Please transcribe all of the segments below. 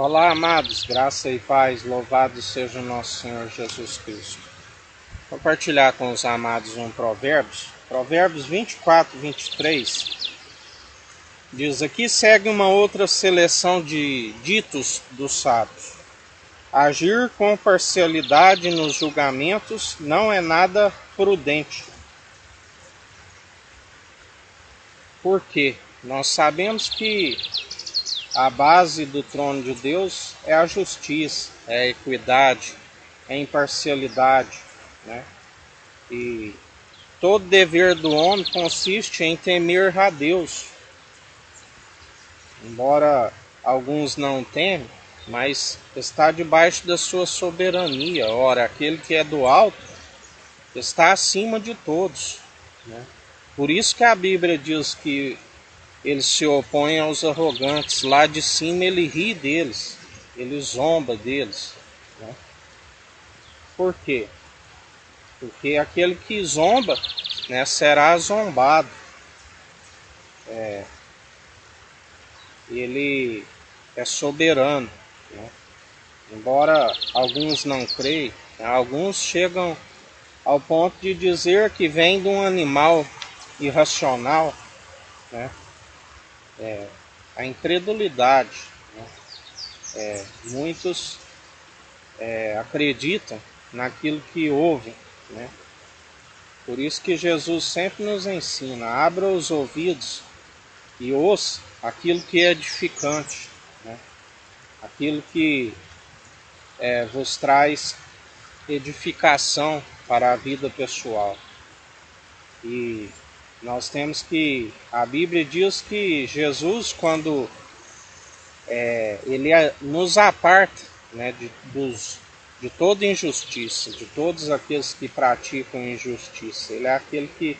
Olá, amados, graça e paz, louvado seja o nosso Senhor Jesus Cristo. Vou compartilhar com os amados Provérbios 24, 23, diz: aqui segue uma outra seleção de ditos dos sábios. Agir com parcialidade nos julgamentos não é nada prudente. Por quê? Nós sabemos que a base do trono de Deus é a justiça, é a equidade, é a imparcialidade, né? E todo dever do homem consiste em temer a Deus. Embora alguns não temem, mas está debaixo da sua soberania. Ora, aquele que é do alto está acima de todos, né? Por isso que a Bíblia diz que ele se opõe aos arrogantes. Lá de cima ele ri deles, ele zomba deles, né? Por quê? Porque aquele que zomba, né, será zombado. Ele é soberano, né? Embora alguns não creiam, né, alguns chegam ao ponto de dizer que vem de um animal irracional, né? A incredulidade, né? Muitos acreditam naquilo que ouvem, né? Por isso que Jesus sempre nos ensina: abra os ouvidos e ouça aquilo que é edificante, né? Aquilo que vos traz edificação para a vida pessoal. E nós temos que, a Bíblia diz que Jesus, quando ele nos aparta, né, de toda injustiça, de todos aqueles que praticam injustiça, ele é aquele que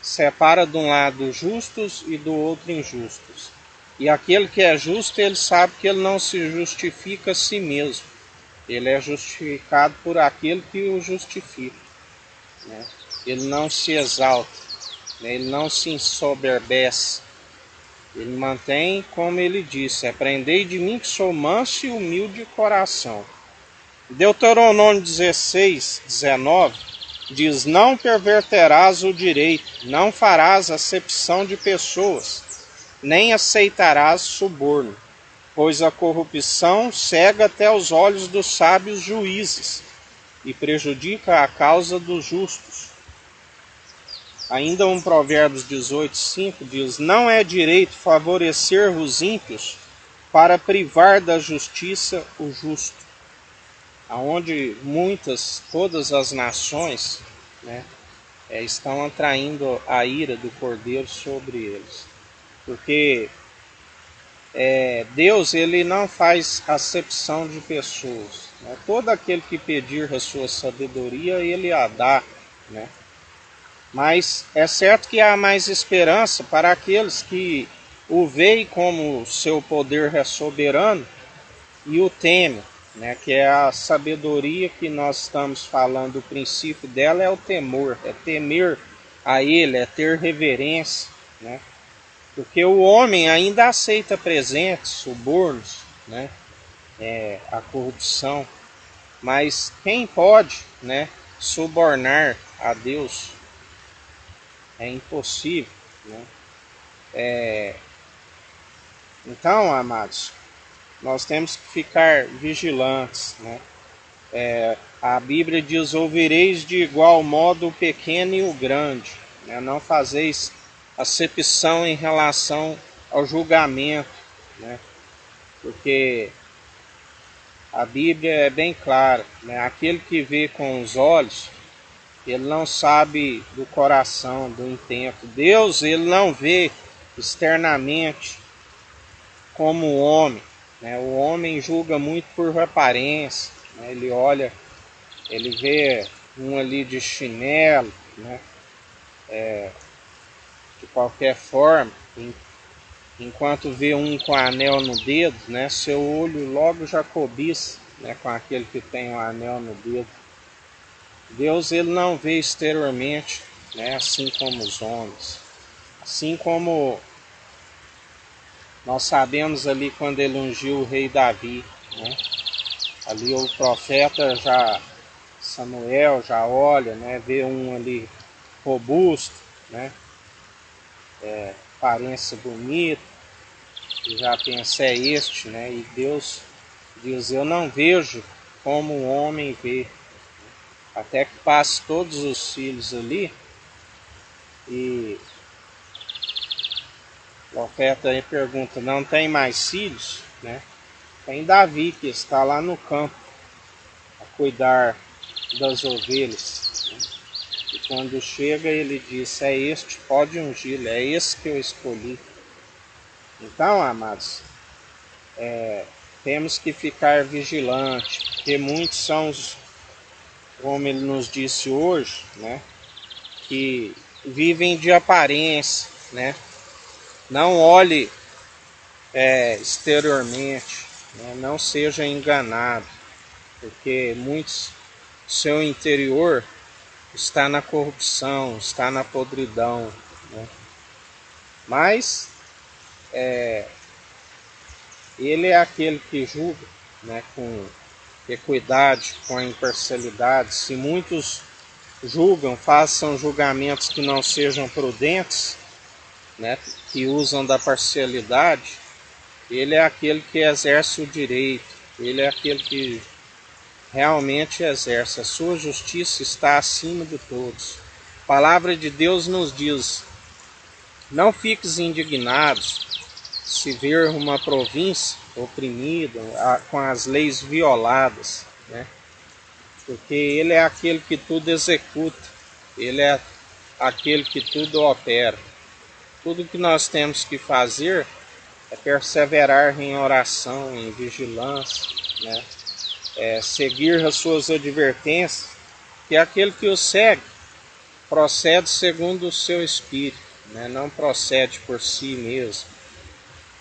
separa de um lado justos e do outro injustos. E aquele que é justo, ele sabe que ele não se justifica a si mesmo. Ele é justificado por aquele que o justifica, né? Ele não se exalta, né? Ele não se ensoberbece. Ele mantém, como ele disse: aprendei de mim que sou manso e humilde de coração. Deuteronômio 16, 19 diz: não perverterás o direito, não farás acepção de pessoas, nem aceitarás suborno, pois a corrupção cega até os olhos dos sábios juízes e prejudica a causa dos justos. Ainda Provérbios 18, 5 diz: não é direito favorecer os ímpios para privar da justiça o justo. Aonde todas as nações, né, estão atraindo a ira do Cordeiro sobre eles. Porque Deus, ele não faz acepção de pessoas, né? Todo aquele que pedir a sua sabedoria, ele a dá, né? Mas é certo que há mais esperança para aqueles que o veem como seu poder é soberano e o temem, né? Que é a sabedoria que nós estamos falando. O princípio dela é o temor, é temer a ele, é ter reverência, né? Porque o homem ainda aceita presentes, subornos, né? A corrupção. Mas quem pode, né, subornar a Deus? É impossível, né? Então, amados, nós temos que ficar vigilantes, né? A Bíblia diz: ouvireis de igual modo o pequeno e o grande, né? Não fazeis acepção em relação ao julgamento, né? Porque a Bíblia é bem clara, né? Aquele que vê com os olhos, ele não sabe do coração, do intento. Deus, ele não vê externamente como o homem, né? O homem julga muito por aparência, né? Ele olha, ele vê um ali de chinelo, né? De qualquer forma, enquanto vê um com anel no dedo, né? Seu olho logo já cobiça, né, com aquele que tem um anel no dedo. Deus, ele não vê exteriormente, né, assim como os homens. Assim como Nós sabemos ali quando ele ungiu o rei Davi, né? Ali o profeta já, Samuel, já olha, né? Vê um ali robusto, né? Aparência bonita, e já pensa, é este, né? E Deus diz, eu não vejo como o homem vê. Até que passe todos os filhos ali, e o profeta aí pergunta, não tem mais filhos, né? Tem Davi que está lá no campo a cuidar das ovelhas, né? E quando chega ele diz, é este, pode ungir, é esse que eu escolhi. Então, amados, temos que ficar vigilantes, porque muitos são os, como ele nos disse hoje, né, que vivem de aparência, né? Não olhe exteriormente, né? Não seja enganado, porque muitos, seu interior está na corrupção, está na podridão, né? Mas ele é aquele que julga, né, com equidade, com imparcialidade. Se muitos julgam, façam julgamentos que não sejam prudentes, né, que usam da parcialidade, ele é aquele que exerce o direito, ele é aquele que realmente exerce. A sua justiça está acima de todos. A palavra de Deus nos diz, não fiques indignados se ver uma província oprimida, com as leis violadas, né? Porque ele é aquele que tudo executa, ele é aquele que tudo opera. Tudo que nós temos que fazer é perseverar em oração, em vigilância, né? Seguir as suas advertências, que aquele que o segue procede segundo o seu espírito, né? Não procede por si mesmo.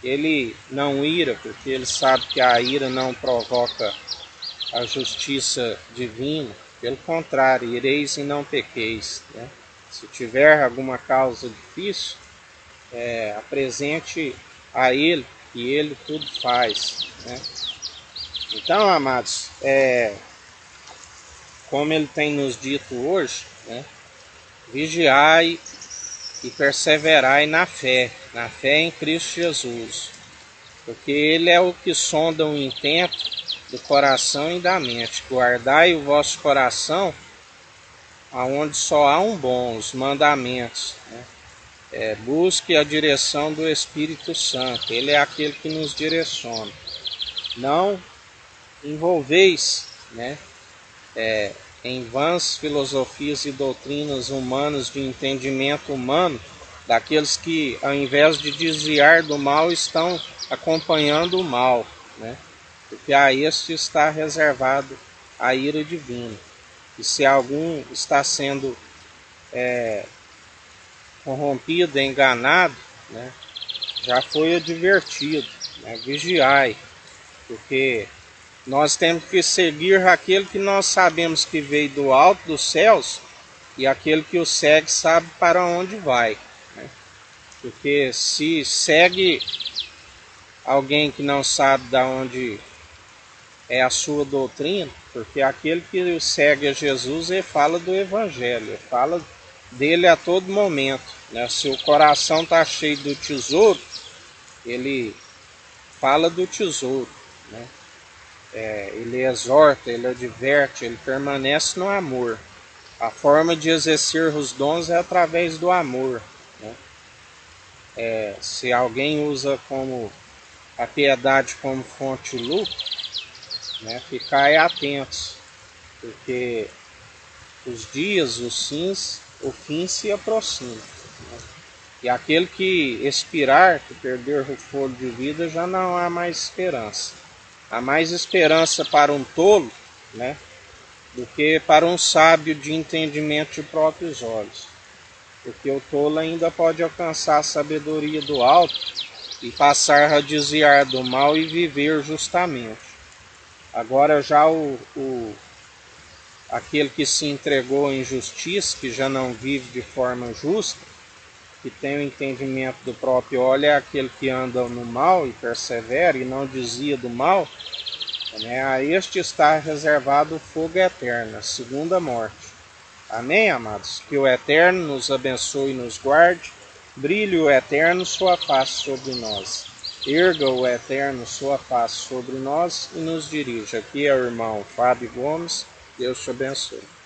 Ele não ira, porque ele sabe que a ira não provoca a justiça divina. Pelo contrário, ireis e não pequeis, né? Se tiver alguma causa difícil, apresente a ele, e ele tudo faz, né? Então, amados, como ele tem nos dito hoje, né? Vigiai e perseverai na fé em Cristo Jesus, porque ele é o que sonda o intento do coração e da mente. Guardai o vosso coração, aonde só há um bom, os mandamentos, né? Busque a direção do Espírito Santo, ele é aquele que nos direciona. Não envolveis, né, em vãs filosofias e doutrinas humanas de entendimento humano, daqueles que, ao invés de desviar do mal, estão acompanhando o mal, né? Porque a este está reservado a ira divina. E se algum está sendo corrompido, enganado, né, já foi advertido, né? Vigiai, porque nós temos que seguir aquele que nós sabemos que veio do alto dos céus, e aquele que o segue sabe para onde vai, né? Porque se segue alguém que não sabe de onde é a sua doutrina, porque aquele que segue a Jesus, ele fala do Evangelho, ele fala dele a todo momento, né? Se o coração está cheio do tesouro, ele fala do tesouro, né? Ele exorta, ele adverte, ele permanece no amor. A forma de exercer os dons é através do amor, né? Se alguém usa como a piedade como fonte de lucro, né, ficai atentos, porque os dias, o fim se aproxima, né? E aquele que expirar, que perder o fôlego de vida, já não há mais esperança. Há mais esperança para um tolo, né, do que para um sábio de entendimento de próprios olhos. Porque o tolo ainda pode alcançar a sabedoria do alto e passar a desviar do mal e viver justamente. Agora já aquele que se entregou à injustiça, que já não vive de forma justa, que tem o entendimento do próprio óleo é aquele que anda no mal e persevera e não desvia do mal, né? A este está reservado o fogo eterno, a segunda morte. Amém, amados? Que o Eterno nos abençoe e nos guarde, brilhe o Eterno sua face sobre nós, erga o Eterno sua face sobre nós e nos dirija. Aqui é o irmão Fábio Gomes, Deus te abençoe.